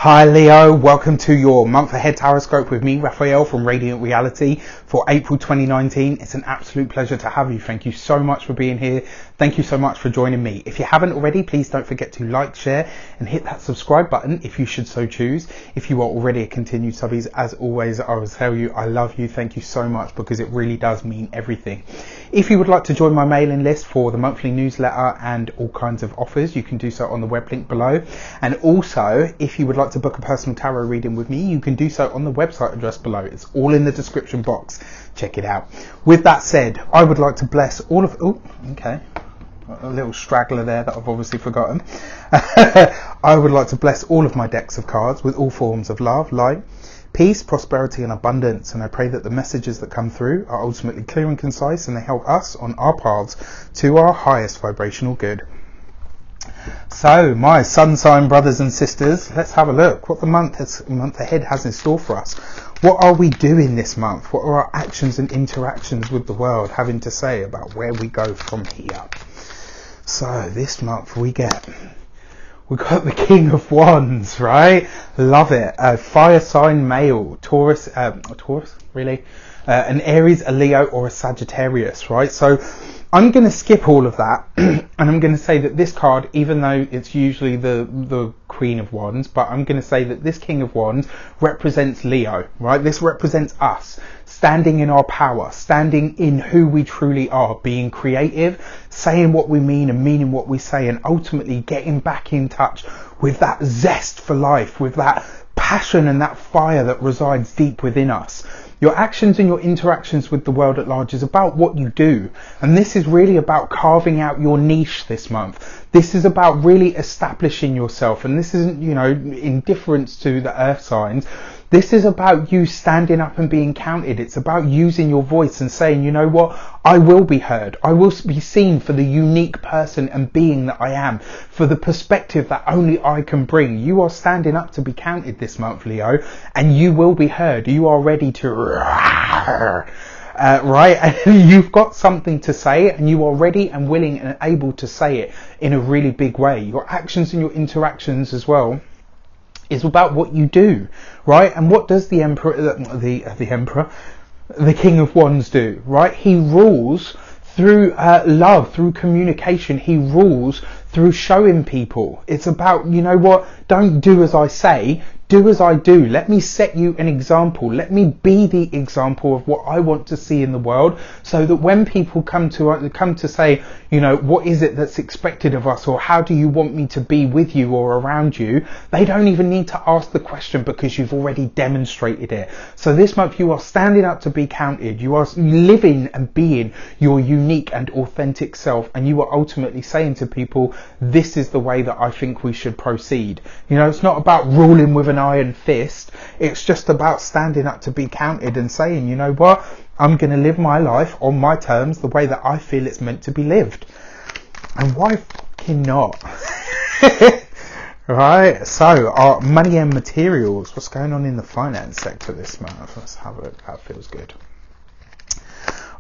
Hi Leo, welcome to your month ahead horoscope with me, Raphael from Reydiant Reality for April 2019. It's an absolute pleasure to have you. Thank you so much for being here. Thank you so much for joining me. If you haven't already, please don't forget to like, share and hit that subscribe button if you should so choose. If you are already a continued subbies, as always, I will tell you I love you. Thank you so much because it really does mean everything. If you would like to join my mailing list for the monthly newsletter and all kinds of offers, you can do so on the web link below. And also, if you would like to book a personal tarot reading with me, you can do so on the website address below. It's all in the description box. Check it out. With that said, I would like to bless all of... Oh, okay. A little straggler there that I've obviously forgotten. I would like to bless all of my decks of cards with all forms of love, light, peace, prosperity and abundance. And I pray that the messages that come through are ultimately clear and concise and they help us on our paths to our highest vibrational good. So, my sun sign brothers and sisters, let's have a look what the month ahead has in store for us. What are we doing this month? What are our actions and interactions with the world having to say about where we go from here? So, this month we've got the King of Wands, right? Love it. Fire sign male, Taurus, really? An Aries, a Leo or a Sagittarius, right? So, I'm going to skip all of that and I'm going to say that this card, even though it's usually the Queen of Wands, but I'm going to say that this King of Wands represents Leo, right? This represents us standing in our power, standing in who we truly are, being creative, saying what we mean and meaning what we say, and ultimately getting back in touch with that zest for life, with that passion and that fire that resides deep within us. Your actions and your interactions with the world at large is about what you do. And this is really about carving out your niche this month. This is about really establishing yourself. And this isn't, in difference to the earth signs. This is about you standing up and being counted. It's about using your voice and saying, you know what, I will be heard. I will be seen for the unique person and being that I am, for the perspective that only I can bring. You are standing up to be counted this month, Leo, and you will be heard. You are ready to right? And you've got something to say and you are ready and willing and able to say it in a really big way. Your actions and your interactions as well is about what you do, right? And what does the King of Wands do, right? He rules through love, through communication. He rules through showing people. It's about, you know what, don't do as I say, do as I do. Let me set you an example. Let me be the example of what I want to see in the world, so that when people come to say, what is it that's expected of us, or how do you want me to be with you or around you, they don't even need to ask the question because you've already demonstrated it. So this month you are standing up to be counted. You are living and being your unique and authentic self, and you are ultimately saying to people, this is the way that I think we should proceed. It's not about ruling with an iron fist. It's just about standing up to be counted and saying, you know what, I'm going to live my life on my terms, the way that I feel it's meant to be lived. And why fucking not? Right, so our money and materials. What's going on in the finance sector this month? Let's have a look. That feels good.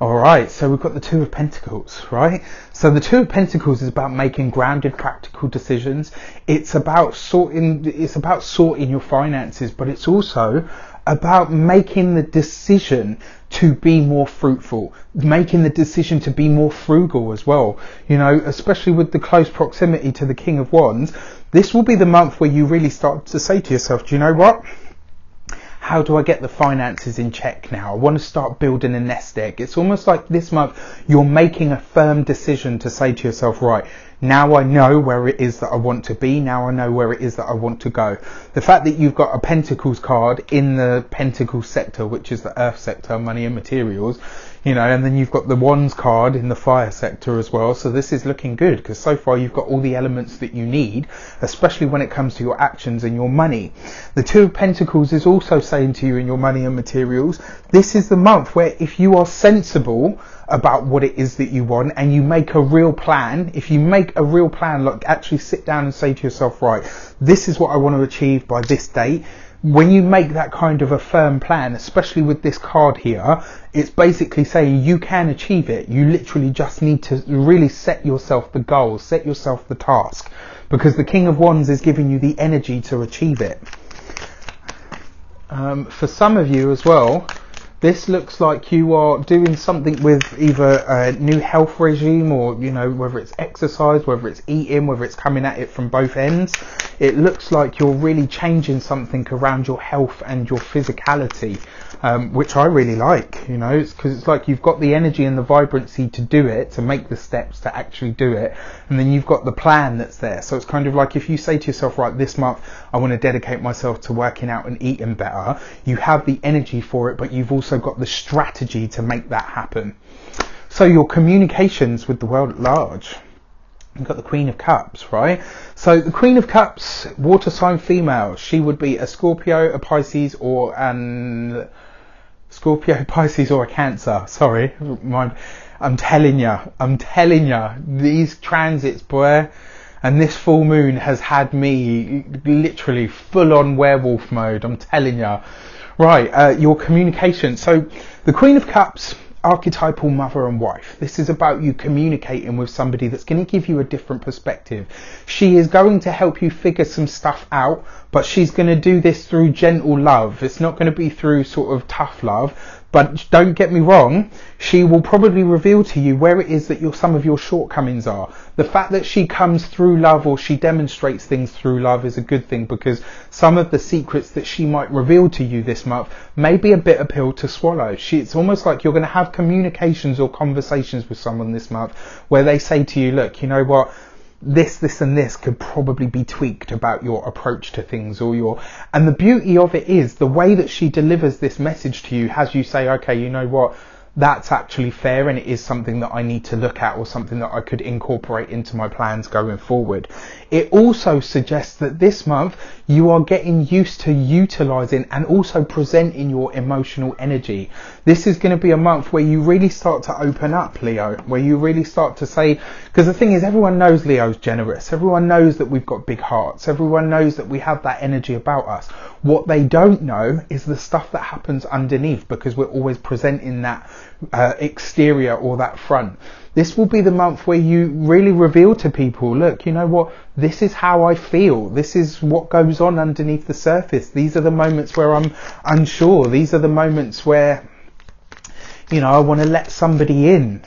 Alright, so we've got the Two of Pentacles, right? So the Two of Pentacles is about making grounded, practical decisions. It's about sorting your finances, but it's also about making the decision to be more fruitful, making the decision to be more frugal as well. Especially with the close proximity to the King of Wands, this will be the month where you really start to say to yourself, do you know what? How do I get the finances in check now? I want to start building a nest egg. It's almost like this month you're making a firm decision to say to yourself, right, now I know where it is that I want to be. Now I know where it is that I want to go. The fact that you've got a Pentacles card in the Pentacles sector, which is the earth sector, money and materials, and then you've got the Wands card in the fire sector as well. So this is looking good because so far you've got all the elements that you need, especially when it comes to your actions and your money. The Two of Pentacles is also saying to you in your money and materials, this is the month where if you are sensible about what it is that you want and you make a real plan, if you make a real plan, like actually sit down and say to yourself, right, this is what I want to achieve by this date. When you make that kind of a firm plan, especially with this card here, it's basically saying you can achieve it. You literally just need to really set yourself the goal, set yourself the task, because the King of Wands is giving you the energy to achieve it. For some of you as well, this looks like you are doing something with either a new health regime, or, you know, whether it's exercise, whether it's eating, whether it's coming at it from both ends. It looks like you're really changing something around your health and your physicality, which I really like, you know, because it's like you've got the energy and the vibrancy to do it, to make the steps to actually do it, and then you've got the plan that's there. So it's kind of like if you say to yourself, right, this month I want to dedicate myself to working out and eating better, you have the energy for it, but you've also got the strategy to make that happen. So your communications with the world at large. You've got the Queen of Cups, right? So the Queen of Cups, water sign female, she would be a Scorpio, a Pisces, or a Cancer. Sorry, I'm telling you, these transits, boy, and this full moon has had me literally full on werewolf mode. I'm telling you. Right, your communication. So the Queen of Cups, archetypal mother and wife. This is about you communicating with somebody that's going to give you a different perspective. She is going to help you figure some stuff out, but she's going to do this through gentle love. It's not going to be through sort of tough love. But don't get me wrong, she will probably reveal to you where it is that some of your shortcomings are. The fact that she comes through love, or she demonstrates things through love, is a good thing, because some of the secrets that she might reveal to you this month may be a bitter pill to swallow. It's almost like you're going to have communications or conversations with someone this month where they say to you, look, you know what? This and this could probably be tweaked about your approach to things, and the beauty of it is the way that she delivers this message to you has you say, okay, you know what, that's actually fair, and it is something that I need to look at, or something that I could incorporate into my plans going forward. It also suggests that this month you are getting used to utilising and also presenting your emotional energy. This is going to be a month where you really start to open up, Leo, where you really start to say, because the thing is, everyone knows Leo's generous. Everyone knows that we've got big hearts. Everyone knows that we have that energy about us. What they don't know is the stuff that happens underneath, because we're always presenting that exterior or that front. This will be the month where you really reveal to people, look, you know what, this is how I feel. This is what goes on underneath the surface. These are the moments where I'm unsure. These are the moments where, you know, I want to let somebody in.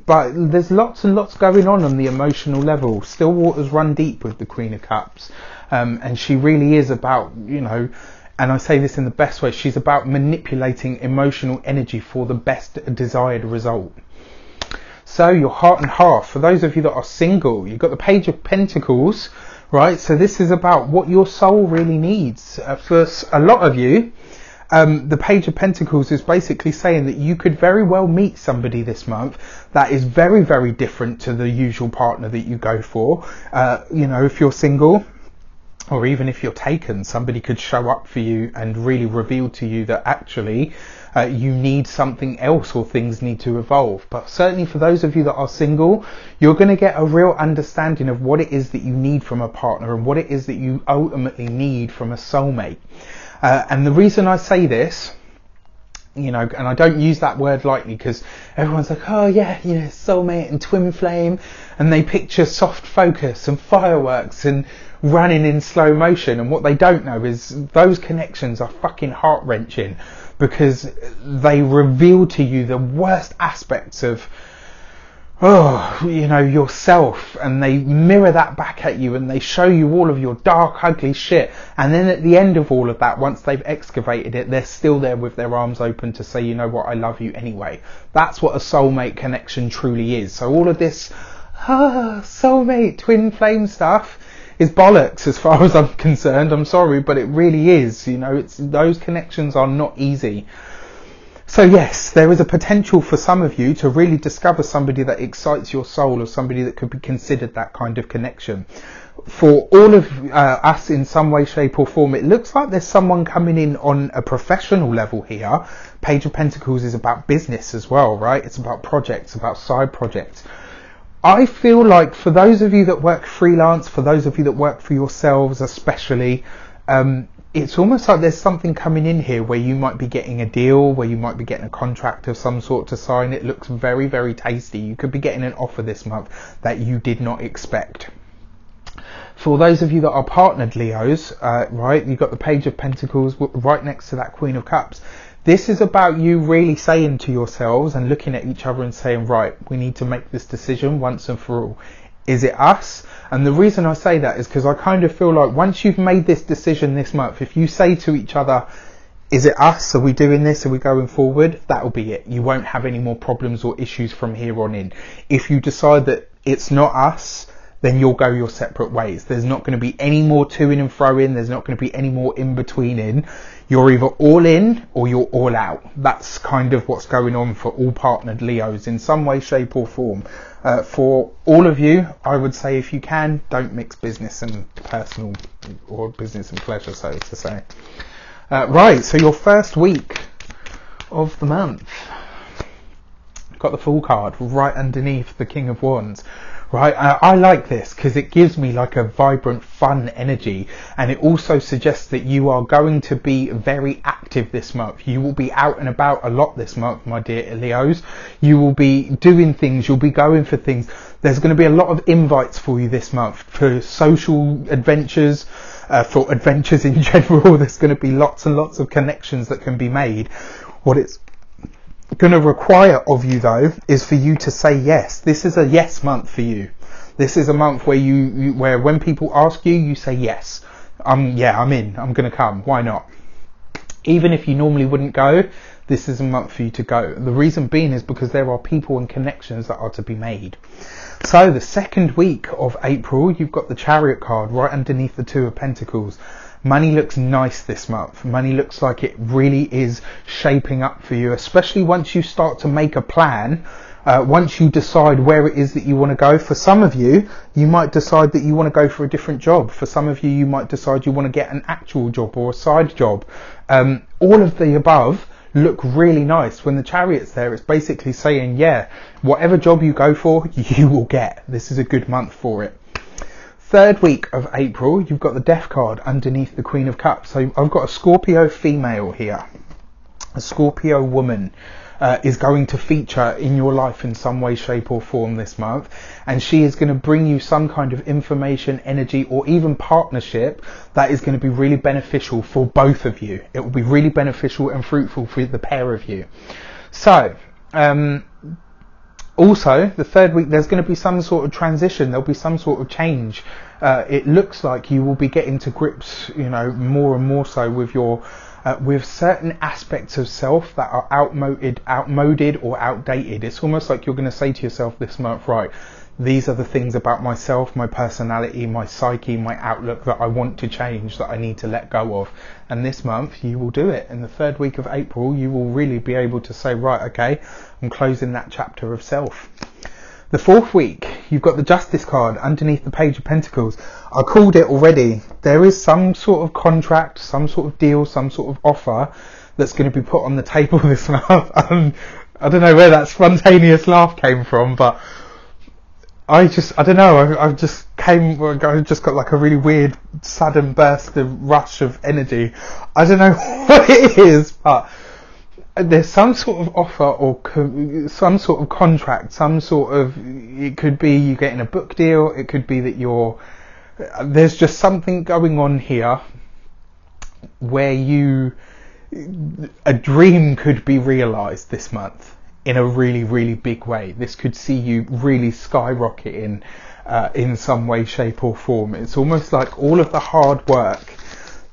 But there's lots and lots going on the emotional level. Still waters run deep with the Queen of Cups. And she really is about, you know, and I say this in the best way, she's about manipulating emotional energy for the best desired result. So your heart and half, for those of you that are single, you've got the Page of Pentacles, right? So this is about what your soul really needs. For a lot of you, the Page of Pentacles is basically saying that you could very well meet somebody this month that is very, very different to the usual partner that you go for. You know, if you're single, or even if you're taken, somebody could show up for you and really reveal to you that actually you need something else, or things need to evolve. But certainly for those of you that are single, you're going to get a real understanding of what it is that you need from a partner, and what it is that you ultimately need from a soulmate. And the reason I say this, you know, and I don't use that word lightly, because everyone's like, oh yeah, you know, soulmate and twin flame, and they picture soft focus and fireworks and running in slow motion, and what they don't know is those connections are fucking heart-wrenching, because they reveal to you the worst aspects of, you know, yourself, and they mirror that back at you, and they show you all of your dark, ugly shit, and then at the end of all of that, once they've excavated it, they're still there with their arms open to say, you know what, I love you anyway. That's what a soulmate connection truly is. So all of this soulmate, twin flame stuff is bollocks as far as I'm concerned. I'm sorry, but it really is. You know, those connections are not easy. So yes, there is a potential for some of you to really discover somebody that excites your soul, or somebody that could be considered that kind of connection. For all of us in some way, shape or form, it looks like there's someone coming in on a professional level here. Page of Pentacles is about business as well, right? It's about projects, about side projects. I feel like for those of you that work freelance, for those of you that work for yourselves especially, it's almost like there's something coming in here where you might be getting a deal, where you might be getting a contract of some sort to sign. It looks very, very tasty. You could be getting an offer this month that you did not expect. For those of you that are partnered Leos, right, you've got the Page of Pentacles right next to that Queen of Cups. This is about you really saying to yourselves and looking at each other and saying, right, we need to make this decision once and for all. Is it us? And the reason I say that is because I kind of feel like once you've made this decision this month, if you say to each other, is it us? Are we doing this? Are we going forward? That'll be it. You won't have any more problems or issues from here on in. If you decide that it's not us, then you'll go your separate ways. There's not going to be any more to-in and fro-in. There's not going to be any more in-between-in. You're either all in or you're all out. That's kind of what's going on for all partnered Leos in some way, shape or form. For all of you, I would say if you can, don't mix business and personal, or business and pleasure, so to say. Right, so your first week of the month. Got the Fool card right underneath the King of Wands. Right, I like this because it gives me like a vibrant, fun energy, and it also suggests that you are going to be very active this month. You will be out and about a lot this month, my dear Leos. You will be doing things, you'll be going for things. There's going to be a lot of invites for you this month for social adventures, for adventures in general. There's going to be lots and lots of connections that can be made. What it's going to require of you though is for you to say yes. This is a yes month for you. This is a month where where when people ask you, you say yes. I'm in, I'm going to come, why not? Even if you normally wouldn't go, this is a month for you to go. The reason being is because there are people and connections that are to be made. So the second week of April, you've got the Chariot card right underneath the Two of Pentacles. Money looks nice this month. Money looks like it really is shaping up for you, especially once you start to make a plan. Once you decide where it is that you want to go. For some of you, you might decide that you want to go for a different job. For some of you, you might decide you want to get an actual job or a side job. All of the above look really nice. When the Chariot's there, it's basically saying, yeah, whatever job you go for, you will get. This is a good month for it. Third week of April, you've got the Death card underneath the Queen of Cups. So I've got a Scorpio female here. A Scorpio woman is going to feature in your life in some way, shape or form this month. And she is going to bring you some kind of information, energy or even partnership that is going to be really beneficial for both of you. It will be really beneficial and fruitful for the pair of you. So, also, the third week, there's going to be some sort of transition. There'll be some sort of change. It looks like you will be getting to grips, more and more so with your, with certain aspects of self that are outmoded or outdated. It's almost like you're going to say to yourself this month, right, these are the things about myself, my personality, my psyche, my outlook that I want to change, that I need to let go of. And this month you will do it. In the third week of April, you will really be able to say, right, okay, I'm closing that chapter of self. The fourth week, you've got the Justice card underneath the Page of Pentacles. I called it already. There is some sort of contract, some sort of deal, some sort of offer that's going to be put on the table this month. I don't know where that spontaneous laugh came from, but I don't know, I just got like a really weird sudden burst of rush of energy. I don't know what it is, but there's some sort of offer or some sort of contract, it could be you getting a book deal, it could be that there's just something going on here where a dream could be realised this month. In a really, really big way. This could see you really skyrocketing in some way, shape or form. It's almost like all of the hard work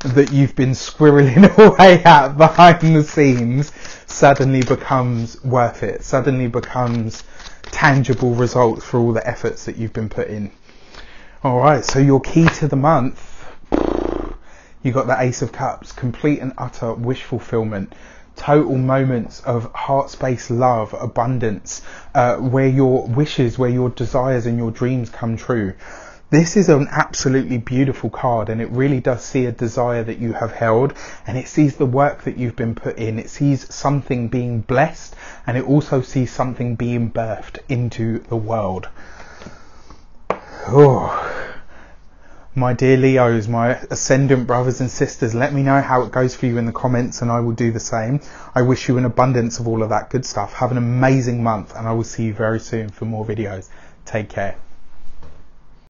that you've been squirreling away at behind the scenes suddenly becomes worth it. Suddenly becomes tangible results for all the efforts that you've been putting. Alright, so your key to the month, you got the Ace of Cups, complete and utter wish fulfillment. Total moments of heart space, love, abundance, where your wishes, where your desires and your dreams come true. This is an absolutely beautiful card, and it really does see a desire that you have held, and it sees the work that you've been put in. It sees something being blessed, and it also sees something being birthed into the world. Oh. My dear Leos, my ascendant brothers and sisters, let me know how it goes for you in the comments and I will do the same. I wish you an abundance of all of that good stuff. Have an amazing month and I will see you very soon for more videos. Take care.